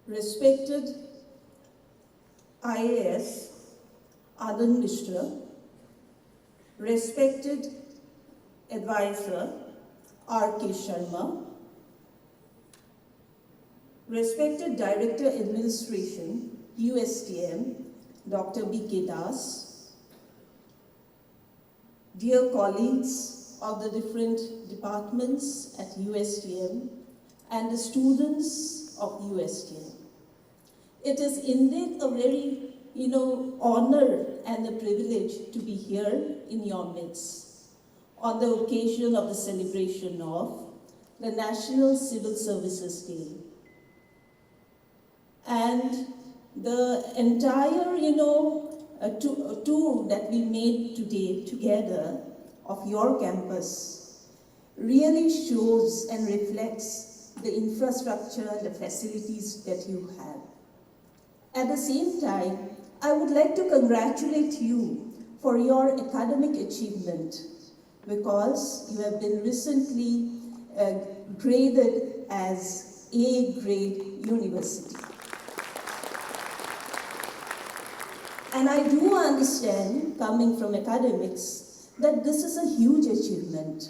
Respected IAS Anand Mishra, respected advisor R.K. Sharma, respected Director Administration USTM Dr. B.K. Das, dear colleagues of the different departments at USTM and the students of USTM. It is indeed a very, honor and a privilege to be here in your midst on the occasion of the celebration of the National Civil Services Day. And the entire, tour that we made today together of your campus really shows and reflects the infrastructure and the facilities that you have. At the same time, I would like to congratulate you for your academic achievement because you have been recently graded as A-grade university. And I do understand, coming from academics, that this is a huge achievement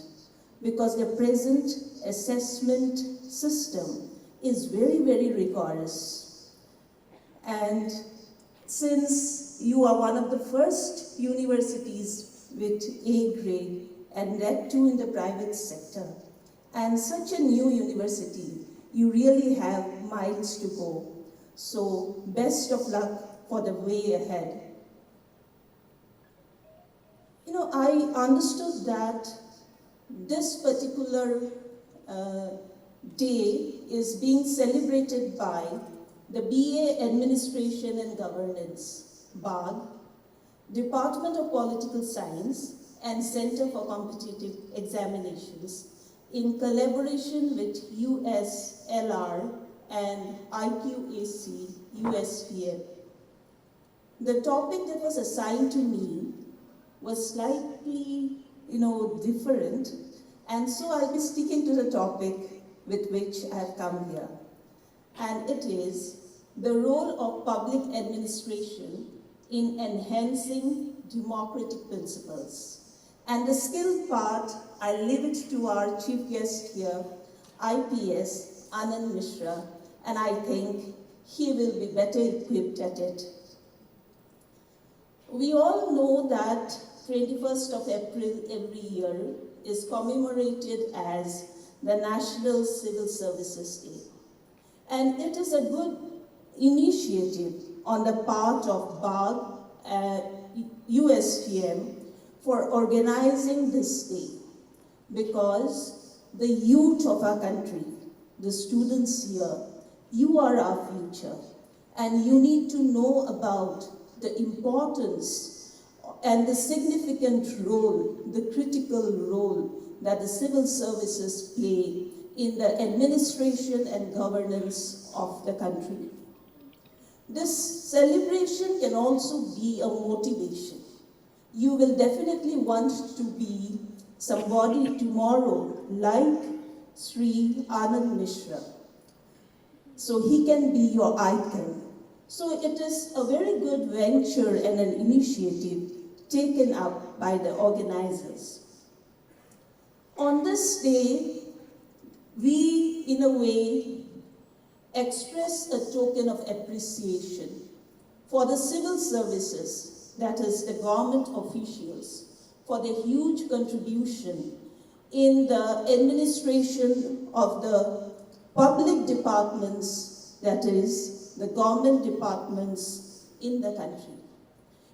because the present assessment system is very, very rigorous. And since you are one of the first universities with A grade, and that too in the private sector, and such a new university, you really have miles to go. So best of luck for the way ahead. I understood that this particular day is being celebrated by the BA Administration and Governance, BAG, Department of Political Science, and Center for Competitive Examinations in collaboration with USLR and IQAC USTM. The topic that was assigned to me was slightly, different, and so I'll be sticking to the topic with which I have come here. And it is the role of public administration in enhancing democratic principles. And the skill part, I leave it to our chief guest here, IPS Anand Mishra, and I think he will be better equipped at it. We all know that 21st of April every year is commemorated as the National Civil Services Day. And it is a good initiative on the part of BAG, USTM, for organizing this day, because the youth of our country, the students here, you are our future, and you need to know about the importance and the significant role, the critical role that the civil services play in the administration and governance of the country. This celebration can also be a motivation. You will definitely want to be somebody tomorrow like Sri Anand Mishra. So he can be your icon. So it is a very good venture and an initiative taken up by the organizers. On this day, we, in a way, express a token of appreciation for the civil services, that is the government officials, for their huge contribution in the administration of the public departments, that is the government departments in the country.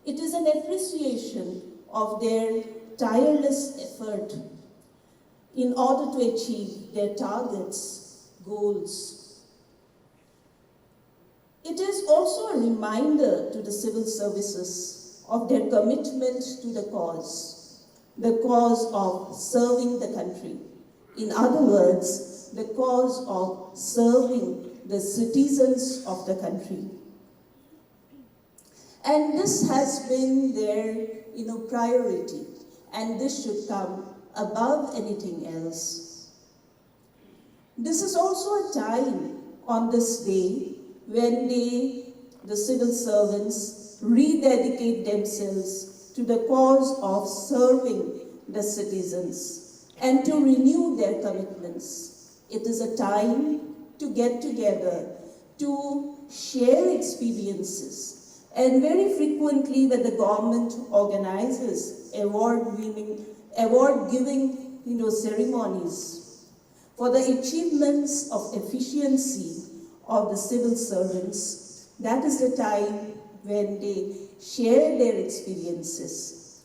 It is an appreciation of their tireless effort in order to achieve their targets, goals. It is also a reminder to the civil services of their commitment to the cause of serving the country. In other words, the cause of serving the citizens of the country. And this has been their priority, and this should come above anything else. This is also a time on this day when the civil servants, rededicate themselves to the cause of serving the citizens and to renew their commitments. It is a time to get together, to share experiences, and very frequently when the government organizes award-giving ceremonies for the achievements of efficiency of the civil servants, that is the time when they share their experiences.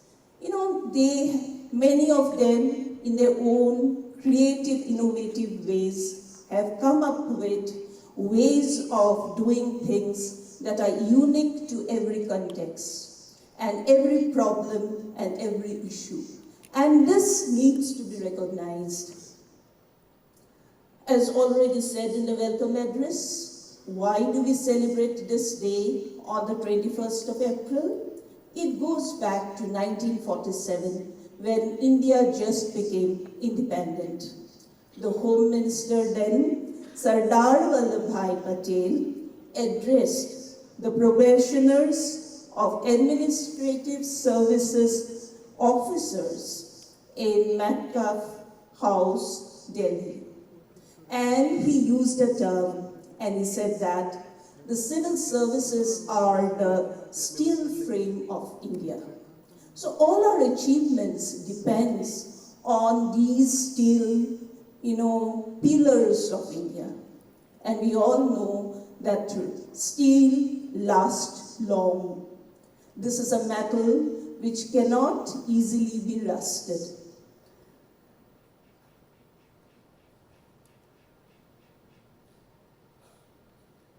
Many of them, in their own creative, innovative ways, have come up with ways of doing things that are unique to every context and every problem and every issue. And this needs to be recognized. As already said in the welcome address, why do we celebrate this day on the 21st of April? It goes back to 1947, when India just became independent. The Home Minister then, Sardar Vallabhbhai Patel, addressed the probationers of administrative services officers in Metcalfe House, Delhi. And he used a term, and he said that the civil services are the steel frame of India. So all our achievements depends on these steel, pillars of India. And we all know that steel lasts long. This is a metal which cannot easily be rusted.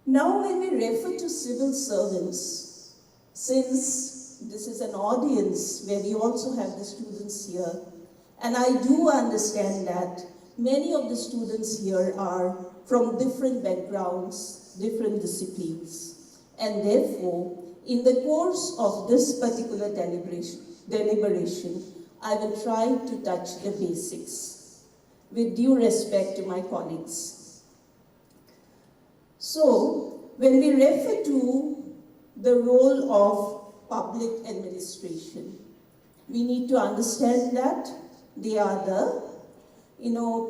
Now when we refer to civil servants, since this is an audience where we also have the students here, and I do understand that many of the students here are from different backgrounds, different disciplines, and therefore, in the course of this particular deliberation, I will try to touch the basics, with due respect to my colleagues. So, when we refer to the role of public administration, we need to understand that they are the,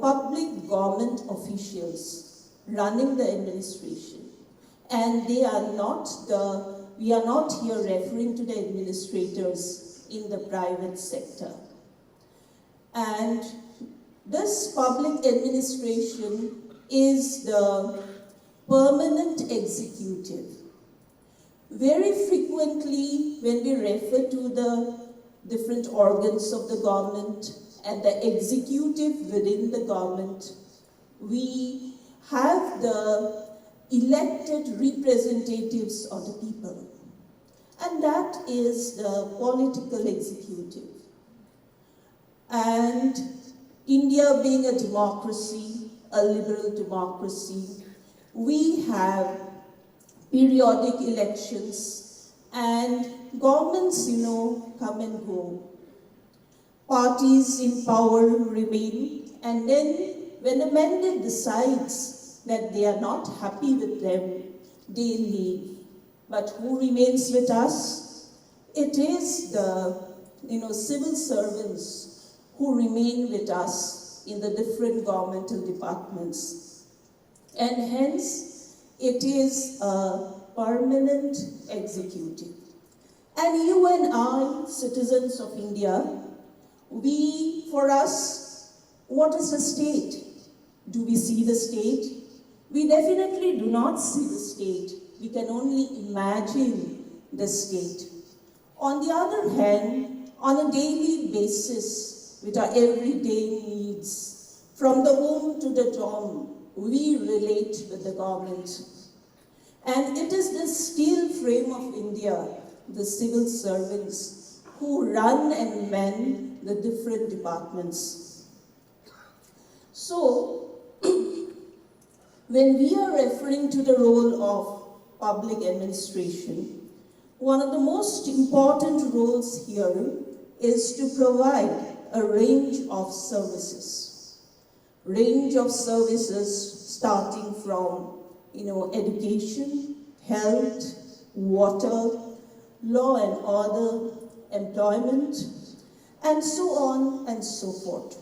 public government officials running the administration. And we are not here referring to the administrators in the private sector. And this public administration is the permanent executive. Very frequently, when we refer to the different organs of the government and the executive within the government, we have the elected representatives of the people. And that is the political executive. And India being a democracy, a liberal democracy, we have periodic elections and governments, come and go. Parties in power remain, and then when a mandate decides that they are not happy with them, they leave. But who remains with us? It is the, civil servants who remain with us in the different governmental departments. And hence, it is a permanent executive. And you and I, citizens of India, for us, what is the state? Do we see the state? We definitely do not see the state. We can only imagine the state. On the other hand, on a daily basis, with our everyday needs, from the home to the dorm, we relate with the government. And it is the steel frame of India, the civil servants, who run and man the different departments. So, when we are referring to the role of public administration, one of the most important roles here is to provide a range of services. Range of services starting from, education, health, water, law and order, employment, and so on and so forth.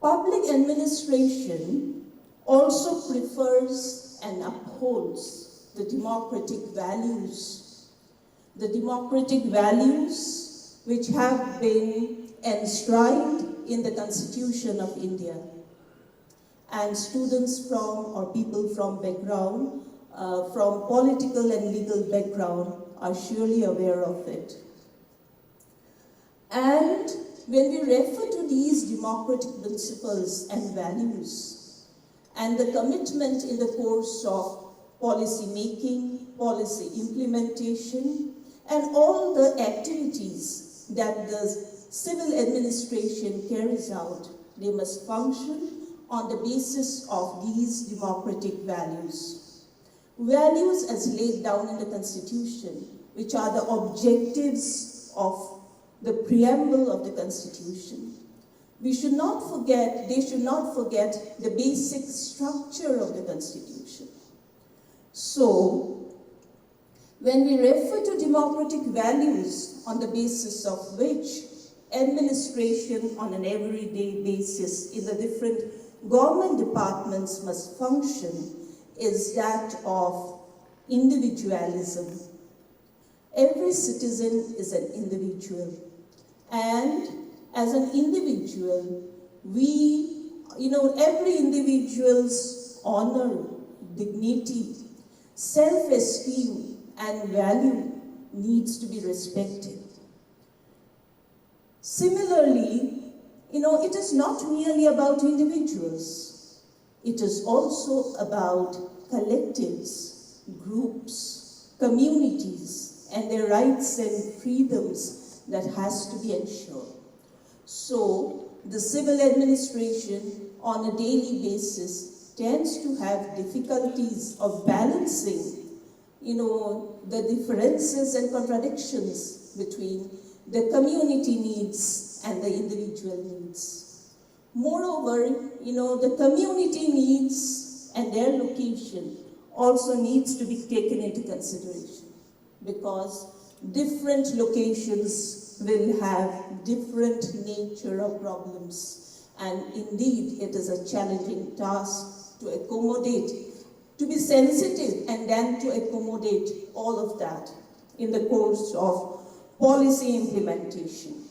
Public administration also prefers and upholds the democratic values which have been enshrined in the Constitution of India. And students from, or people from background, from political and legal background are surely aware of it. And when we refer to these democratic principles and values and the commitment in the course of policy making, policy implementation, and all the activities that the civil administration carries out, they must function on the basis of these democratic values. Values as laid down in the Constitution, which are the objectives of the preamble of the Constitution. They should not forget the basic structure of the Constitution. So, when we refer to democratic values on the basis of which administration on an everyday basis in the different government departments must function, is that of individualism. Every citizen is an individual. And as an individual, every individual's honor, dignity, self-esteem, and value needs to be respected. Similarly, it is not merely about individuals. It is also about collectives, groups, communities, and their rights and freedoms that has to be ensured. So, the civil administration on a daily basis tends to have difficulties of balancing, the differences and contradictions between the community needs and the individual needs. Moreover, the community needs and their location also needs to be taken into consideration, because different locations will have different nature of problems, and indeed it is a challenging task to accommodate, to be sensitive and then to accommodate all of that in the course of policy implementation.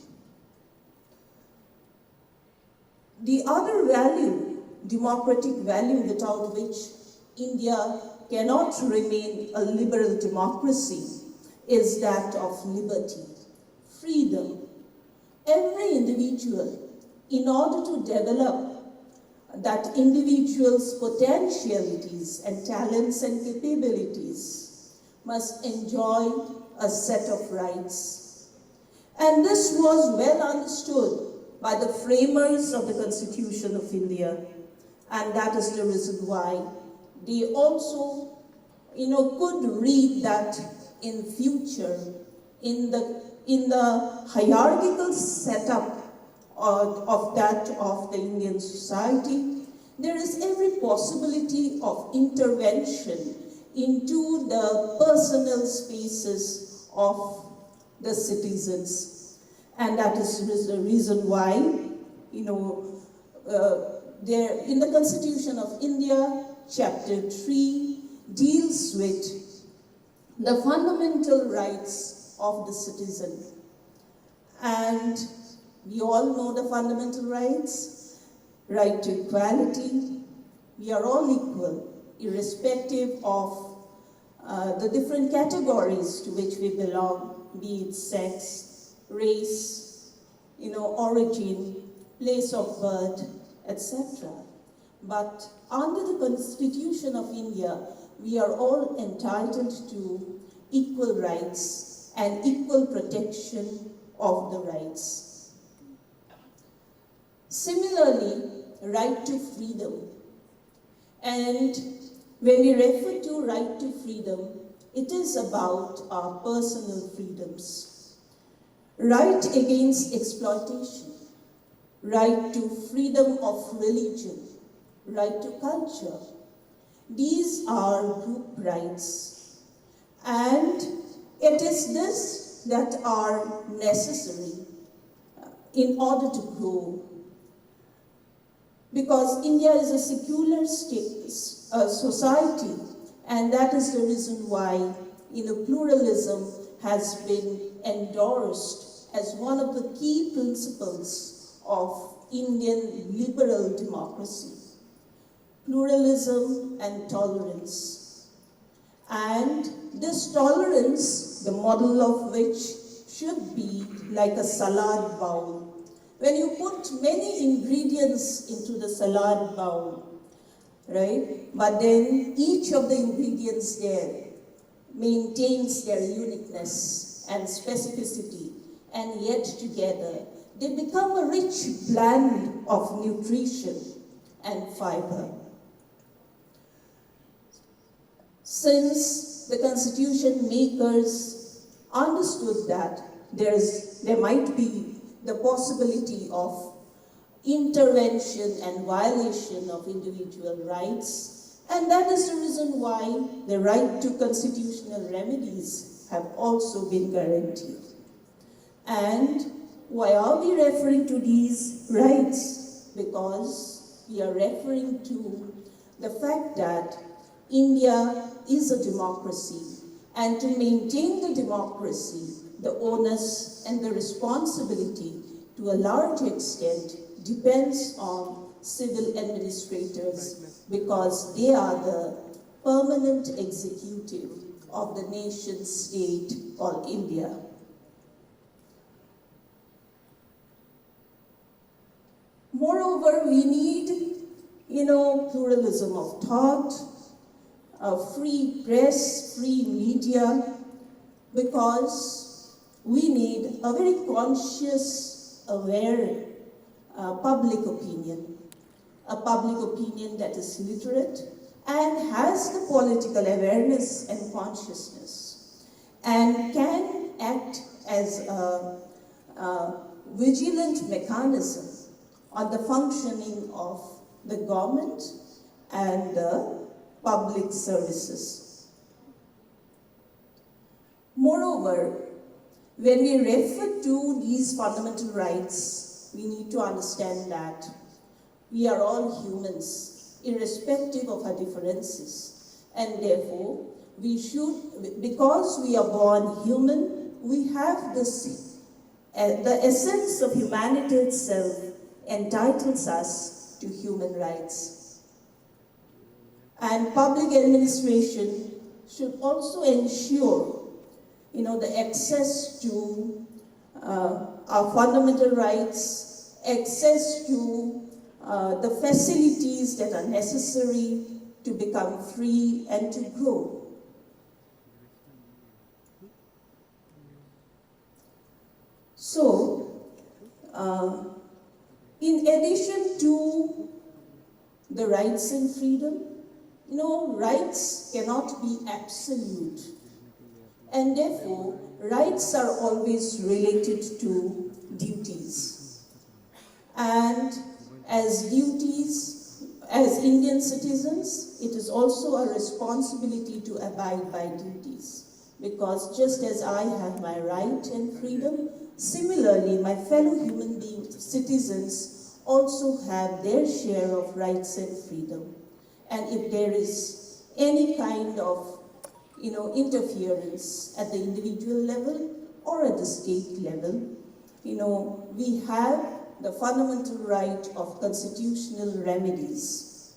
The other value, democratic value, without which India cannot remain a liberal democracy, is that of liberty, freedom. Every individual, in order to develop that individual's potentialities and talents and capabilities, must enjoy a set of rights. And this was well understood by the framers of the Constitution of India, and that is the reason why they also, could read that in future, in the hierarchical setup of the Indian society, there is every possibility of intervention into the personal spaces of the citizens. And that is the reason why, there in the Constitution of India, Chapter 3 deals with the fundamental rights of the citizen. And we all know the fundamental rights: right to equality. We are all equal, irrespective of the different categories to which we belong, be it sex, race, origin, place of birth, etc. But under the Constitution of India, we are all entitled to equal rights and equal protection of the rights. Similarly, right to freedom. And when we refer to right to freedom, it is about our personal freedoms. Right against exploitation, right to freedom of religion, right to culture, These are group rights, and it is this that are necessary in order to grow. Because India is a secular society, and that is the reason why pluralism has been endorsed as one of the key principles of Indian liberal democracy. Pluralism and tolerance. And this tolerance, the model of which should be like a salad bowl. When you put many ingredients into the salad bowl, right? But then each of the ingredients there maintains their uniqueness and specificity, and yet together they become a rich blend of nutrition and fiber. Since the constitution makers understood that there might be the possibility of intervention and violation of individual rights, and that is the reason why the right to constitutional remedies have also been guaranteed. And why are we referring to these rights? Because we are referring to the fact that India is a democracy, and to maintain the democracy, the onus and the responsibility to a large extent depends on civil administrators, because they are the permanent executive of the nation state called India. Moreover, we need, pluralism of thought, a free press, free media, because we need a very conscious, aware public opinion, a public opinion that is literate and has the political awareness and consciousness, and can act as a vigilant mechanism on the functioning of the government and the public services. Moreover, when we refer to these fundamental rights, we need to understand that we are all humans, irrespective of our differences, and therefore we should, because we are born human, we have the essence of humanity itself entitles us to human rights. And public administration should also ensure, the access to our fundamental rights, access to the facilities that are necessary to become free and to grow. So, in addition to the rights and freedom, rights cannot be absolute, and therefore rights are always related to duties. And as Indian citizens, it is also a responsibility to abide by duties, because just as I have my right and freedom, similarly my fellow human beings, citizens, also have their share of rights and freedom. And if there is any kind of, interference at the individual level or at the state level, we have the fundamental right of constitutional remedies.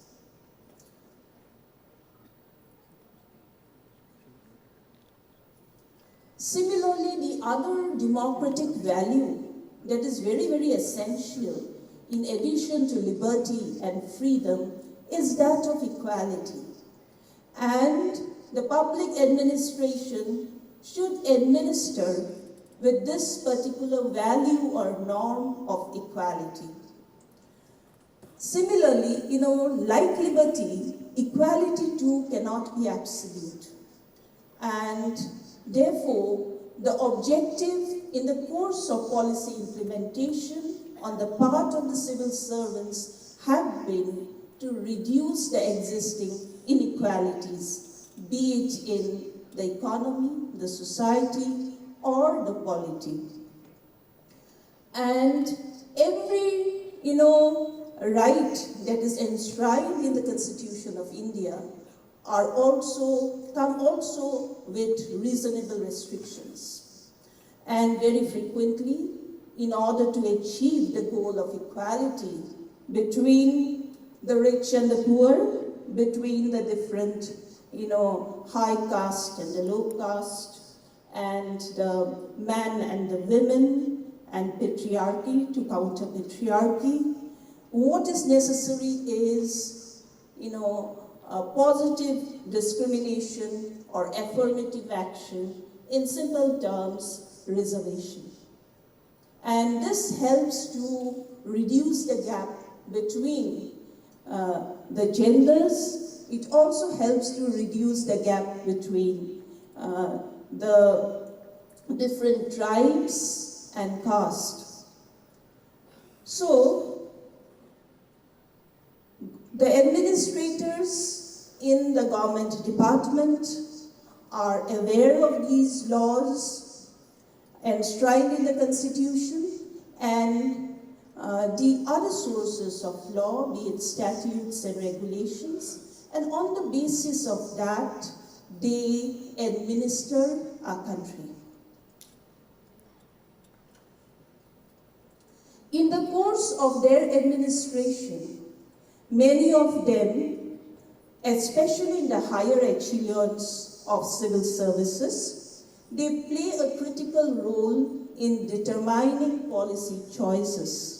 Similarly, the other democratic value that is very, very essential in addition to liberty and freedom is that of equality. And the public administration should administer with this particular value or norm of equality. Similarly, like liberty, equality too cannot be absolute. And therefore, the objective in the course of policy implementation on the part of the civil servants have been to reduce the existing inequalities, be it in the economy, the society, or the polity. And every, right that is enshrined in the Constitution of India come also with reasonable restrictions. And very frequently, in order to achieve the goal of equality between the rich and the poor, between the different, high caste and the low caste, and the man and the women, and patriarchy to counter patriarchy, what is necessary is, a positive discrimination or affirmative action, in simple terms, reservation. And this helps to reduce the gap between the genders. It also helps to reduce the gap between the different tribes and castes. So, the administrators in the government department are aware of these laws enshrined in the Constitution and the other sources of law, be it statutes and regulations, and on the basis of that, they administer our country. In the course of their administration, many of them, especially in the higher echelons of civil services, they play a critical role in determining policy choices,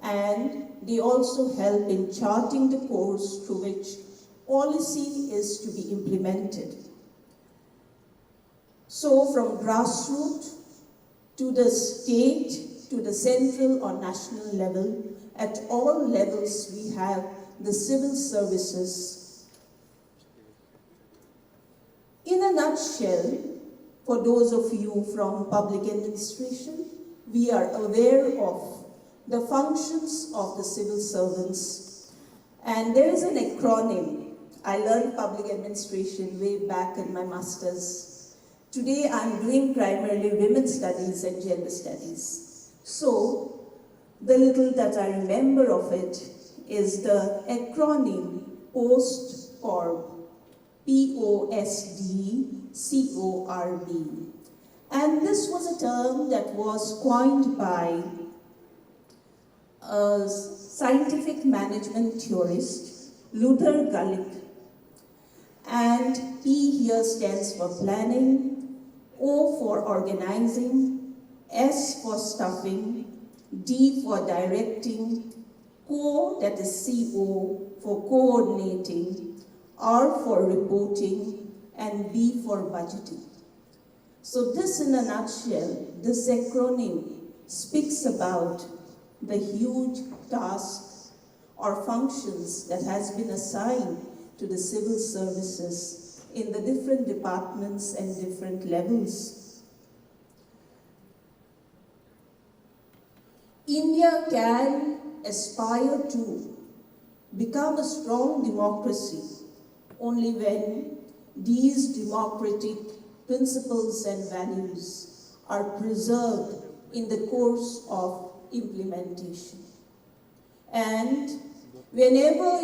and they also help in charting the course through which policy is to be implemented. So from grassroots to the state, to the central or national level, at all levels we have the civil services. In a nutshell, for those of you from public administration, we are aware of the functions of the civil servants. And there is an acronym. I learned public administration way back in my master's. Today I'm doing primarily women's studies and gender studies. So, the little that I remember of it is the acronym POST-CORB, P-O-S-D-C-O-R-B. And this was a term that was coined by a scientific management theorist, Luther Gulick. And P here stands for planning, O for organizing, S for stuffing, D for directing, CO, that is CO, for coordinating, R for reporting, and B for budgeting. So this in a nutshell, this acronym speaks about the huge tasks or functions that has been assigned to the civil services in the different departments and different levels. India can aspire to become a strong democracy only when these democratic principles and values are preserved in the course of implementation. And whenever,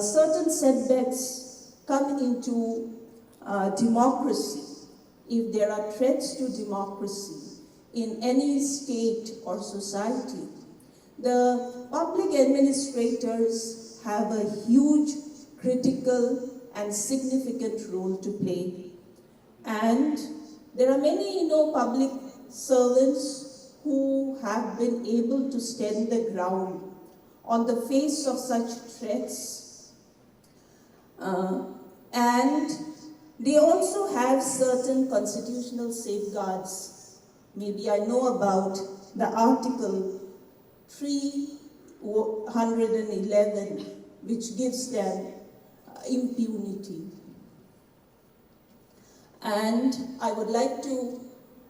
certain setbacks come into democracy, if there are threats to democracy in any state or society, the public administrators have a huge, critical, and significant role to play. And there are many, public servants who have been able to stand the ground on the face of such threats. And they also have certain constitutional safeguards. Maybe I know about the Article 311, which gives them impunity. And I would like to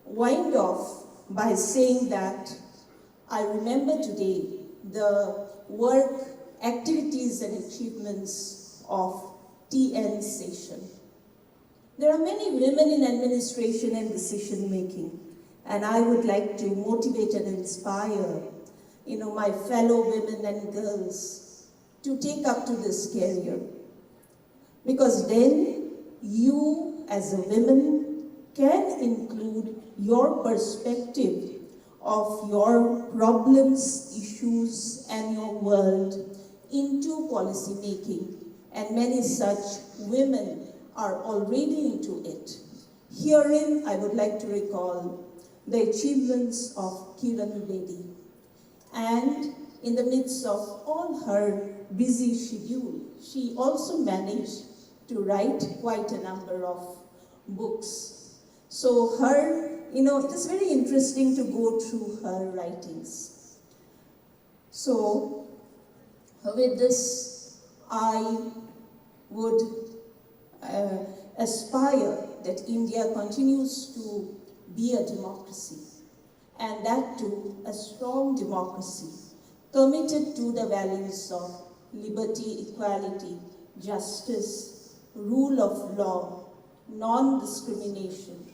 wind off by saying that I remember today the work activities and achievements of TN session. There are many women in administration and decision making, and I would like to motivate and inspire, my fellow women and girls to take up to this career. Because then you as a woman can include your perspective of your problems, issues, and your world into policy making. And many such women are already into it. Herein, I would like to recall the achievements of Kiran Bedi. And in the midst of all her busy schedule, she also managed to write quite a number of books. So it is very interesting to go through her writings. So with this, I would aspire that India continues to be a democracy, and that too a strong democracy, committed to the values of liberty, equality, justice, rule of law, non-discrimination,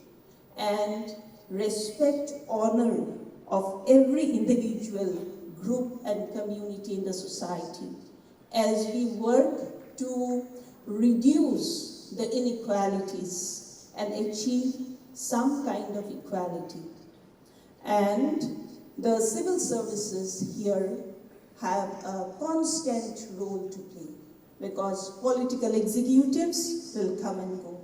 and respect, honor of every individual, group, and community in the society, as we work to reduce the inequalities and achieve some kind of equality. And the civil services here have a constant role to play, because political executives will come and go.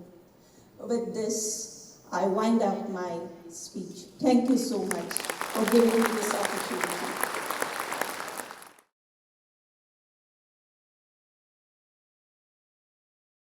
With this, I wind up my speech. Thank you so much for giving me this opportunity.